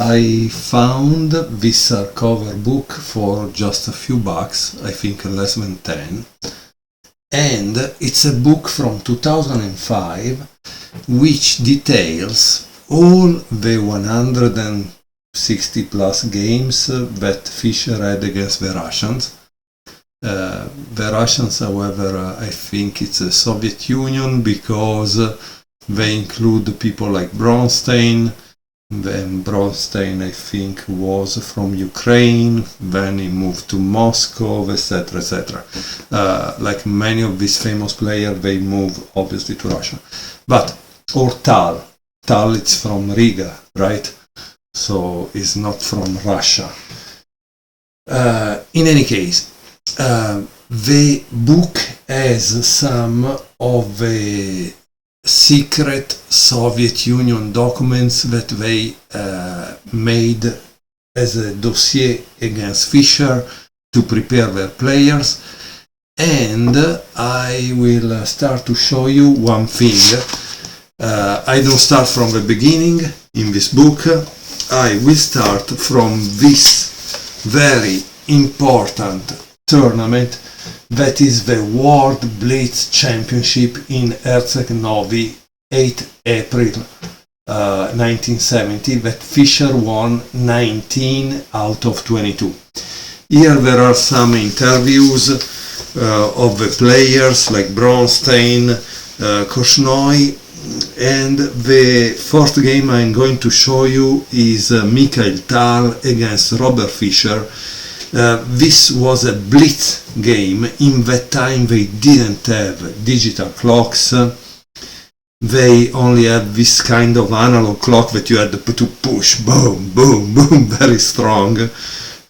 I found this hardcover book for just a few bucks, I think less than 10, and it's a book from 2005 which details all the 160 plus games that Fischer had against the Russians. The Russians, however, I think it's the Soviet Union, because they include people like Bronstein. Then Bronstein, I think, was from Ukraine, then he moved to Moscow, etc., etc. Like many of these famous players, they moved obviously to Russia. But, or Tal it's from Riga, right? So it's not from Russia. In any case, the book has some of the secret Soviet Union documents that they made as a dossier against Fischer to prepare their players, and I will start to show you one thing. I don't start from the beginning in this book. I will start from this very important tournament, that is the World Blitz Championship in Herceg-Novi, 8 April 1970, that Fischer won 19 out of 22. Here there are some interviews of the players like Bronstein, Korchnoi, and the fourth game I'm going to show you is Mikhail Tal against Robert Fischer. This was a blitz game. In that time they didn't have digital clocks. They only had this kind of analog clock that you had to push, boom, boom, boom, very strong.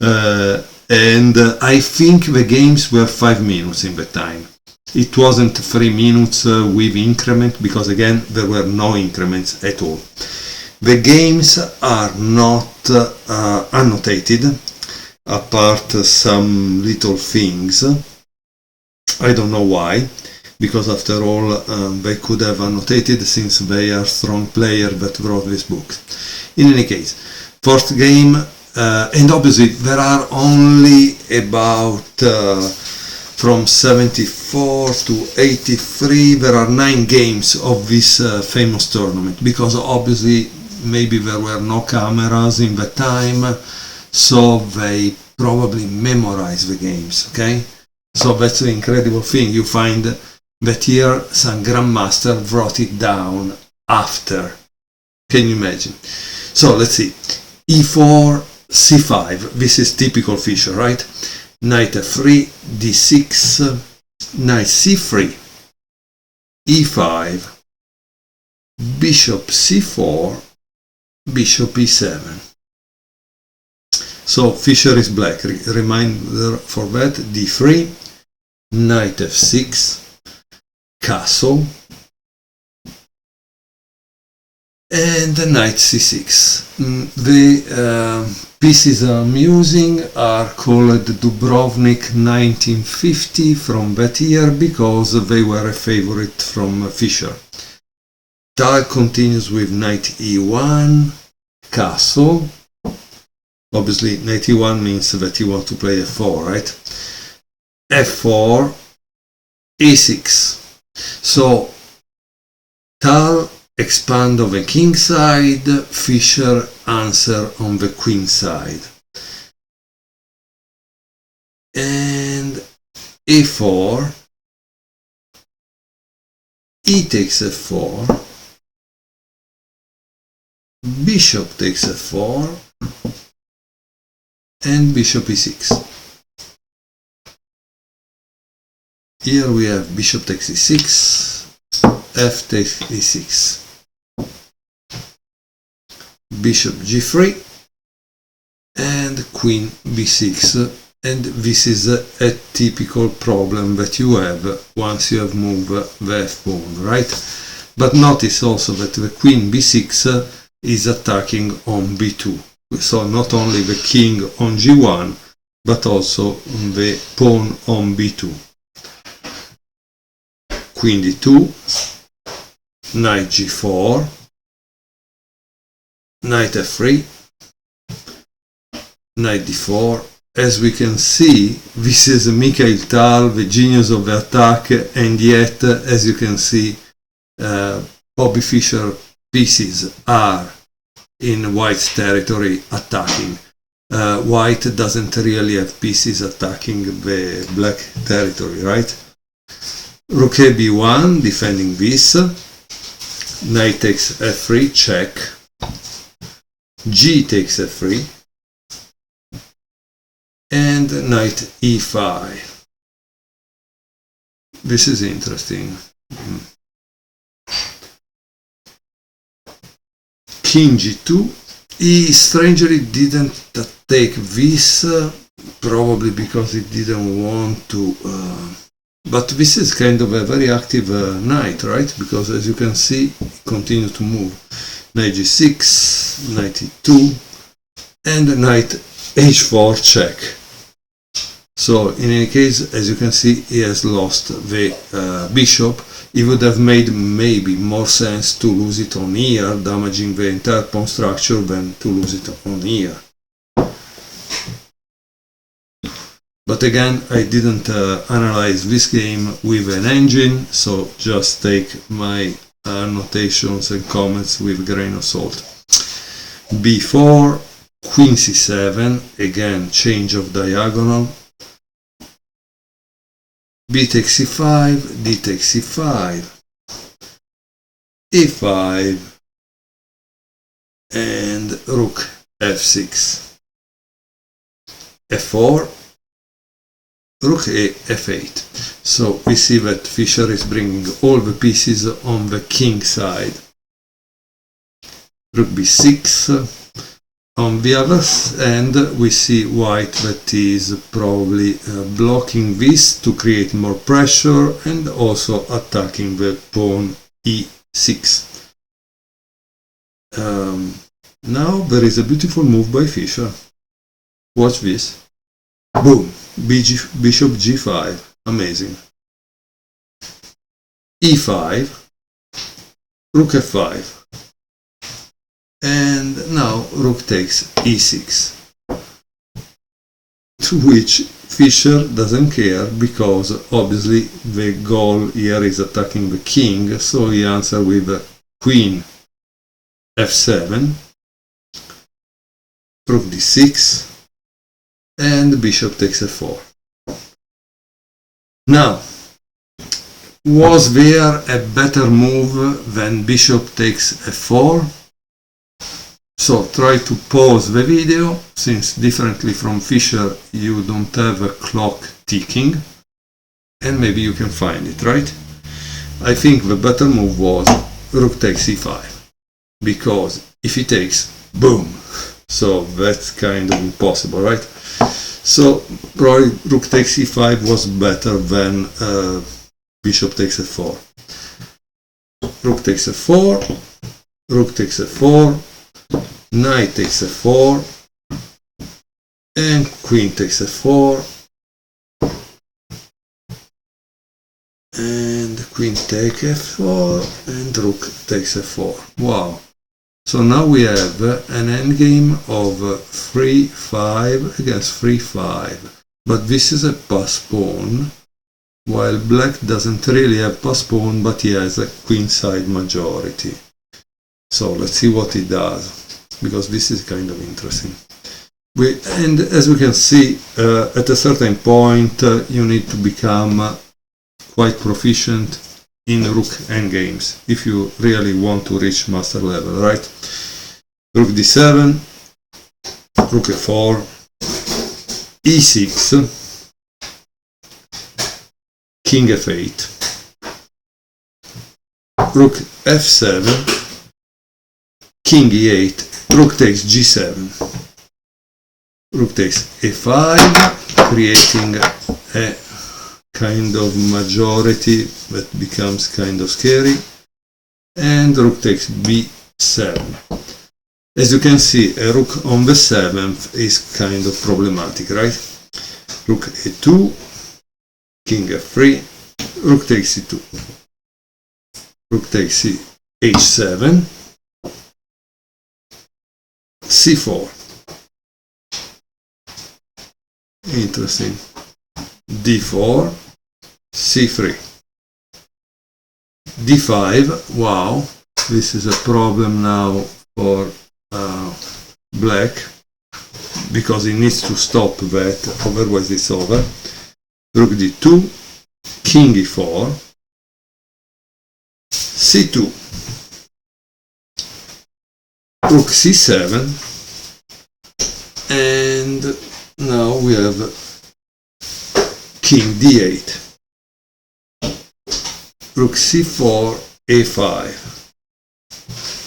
And I think the games were 5 minutes in that time. It wasn't 3 minutes with increment, because again there were no increments at all. The games are not annotated, apart some little things. I don't know why, because after all they could have annotated, since they are strong players that wrote this book. In any case, fourth game, and obviously there are only about from 74 to 83, there are 9 games of this famous tournament, because obviously maybe there were no cameras in that time, so they probably memorize the games, okay? So that's the incredible thing. You find that here some grandmaster wrote it down after. Can you imagine? So let's see. E4, C5. This is typical Fischer, right? Knight F3, D6, Knight C3, E5, Bishop C4, Bishop E7. So Fischer is black. Reminder for that: D3, Knight F6, Castle, and the Knight C6. The pieces I'm using are called Dubrovnik 1950 from that year, because they were a favorite from Fischer. Tal continues with Knight E1, Castle. Obviously, Knight E1 means that you want to play F4, right? F4, E6. So, Tal expand on the king side, Fischer answer on the queen side. And E4, E takes F4, Bishop takes F4, and Bishop E6. Here we have Bishop takes E6, F takes E6, Bishop G3, and Queen B6. And this is a typical problem that you have once you have moved the F pawn, right? But notice also that the Queen B6 is attacking on B2. So not only the king on G1, but also the pawn on B2. Queen D2, Knight G4, Knight F3, knight d4. As we can see, this is Mikhail Tal, the genius of the attack, and yet, as you can see, Bobby Fischer pieces are in white's territory attacking. White doesn't really have pieces attacking the black territory, right? Rook a b1, defending this. Knight takes f3, check. G takes f3. And knight e5. This is interesting. King g2. He strangely didn't take this, probably because he didn't want to. But this is kind of a very active knight, right? Because as you can see, he continues to move. Knight g6, knight e2, and knight h4 check. So in any case, as you can see, he has lost the bishop. It would have made maybe more sense to lose it on here, damaging the entire pawn structure, than to lose it on here. But again, I didn't analyze this game with an engine, so just take my annotations and comments with a grain of salt. b4, queen c7, again change of diagonal. B takes c5, D takes c5, e5, and rook f6, f4, rook a f8. So we see that Fischer is bringing all the pieces on the king side. Rook b6. On the other end, we see white that is probably blocking this to create more pressure and also attacking the pawn e6. Now there is a beautiful move by Fischer. Watch this. Boom! Bishop g5. Amazing. e5. Rook f5. And now rook takes e6, to which Fischer doesn't care, because obviously the goal here is attacking the king, so he answers with queen f7, rook d6, and bishop takes f4. Now, was there a better move than bishop takes f4? So try to pause the video, since differently from Fischer you don't have a clock ticking, and maybe you can find it, right? I think the better move was rook takes e5, because if he takes, boom! So that's kind of impossible, right? So probably rook takes e5 was better than bishop takes f4. Rook takes f4, rook takes f4, knight takes f4, and queen takes f4, and queen takes f4, and rook takes f4. Wow! So now we have an endgame of 3-5 against 3-5, but this is a pass pawn, while black doesn't really have pass pawn, but he has a queenside majority. So let's see what he does, because this is kind of interesting. And as we can see, at a certain point you need to become quite proficient in rook endgames if you really want to reach master level, right? Rook d7, rook f4, e6, king f8, rook f7, king e8, rook takes g7, rook takes a5, creating a kind of majority that becomes kind of scary, and rook takes b7. As you can see, a rook on the 7th is kind of problematic, right? Rook a2, king f3, rook takes c2, rook takes h7, c4, interesting. d4, c3, d5. Wow, this is a problem now for black, because he needs to stop that, otherwise it's over. Rook d2, king e4, c2, rook c7, and now we have king d8, rook c4, a5,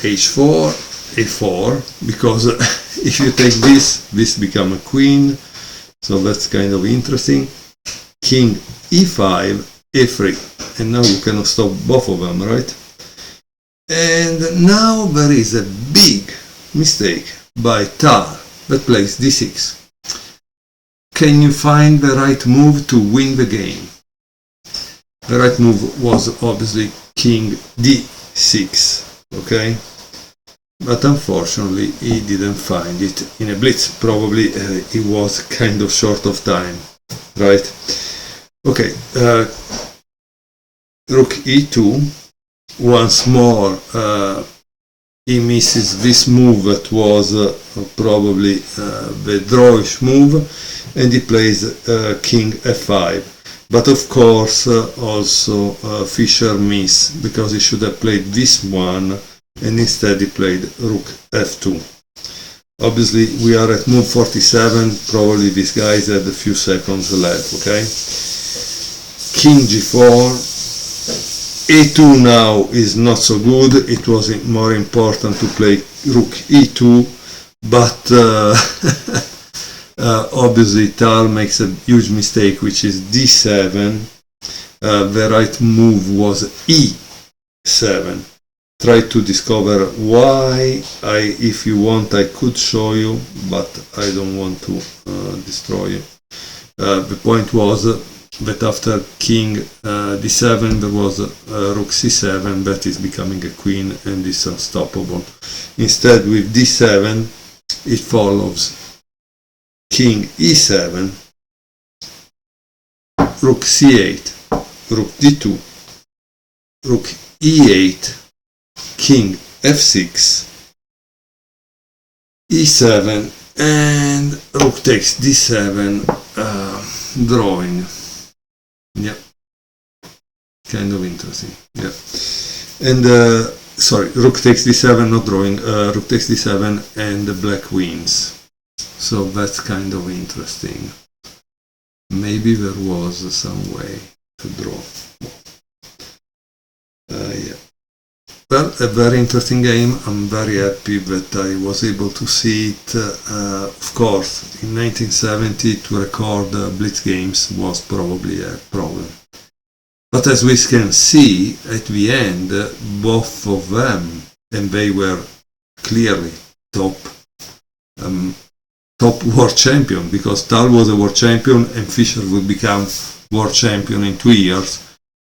h4, a4, because if you take this become a queen, so that's kind of interesting. King e5, a3, and now you cannot stop both of them, right? And now there is a big mistake by Tal that plays d6. Can you find the right move to win the game? The right move was obviously king d6, okay? But unfortunately he didn't find it in a blitz. Probably he was kind of short of time, right? Okay, rook e2. Once more he misses this move that was probably the drawish move, and he plays king f5. But of course also Fischer missed, because he should have played this one, and instead he played rook f2. Obviously we are at move 47, probably these guys had a few seconds left, okay? King g4, a2 now is not so good. It was more important to play rook e2, but obviously Tal makes a huge mistake, which is d7. The right move was e7. Try to discover why. If you want, I could show you, but I don't want to destroy you. The point was that after king d7 there was rook c7 that is becoming a queen and is unstoppable. Instead with d7 it follows king e7, rook c8, rook d2, rook e8, king f6, e7, and rook takes d7, drawing. Yeah, kind of interesting. Yeah, and sorry, rook takes d7, not drawing. Rook takes d7, and the black wins. So that's kind of interesting. Maybe there was some way to draw. Yeah. Well, a very interesting game. I'm very happy that I was able to see it. Of course, in 1970 to record blitz games was probably a problem. But as we can see, at the end, both of them, and they were clearly top world champion, because Tal was a world champion and Fischer would become world champion in 2 years,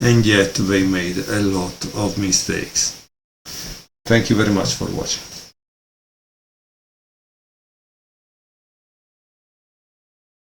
and yet they made a lot of mistakes. Thank you very much for watching.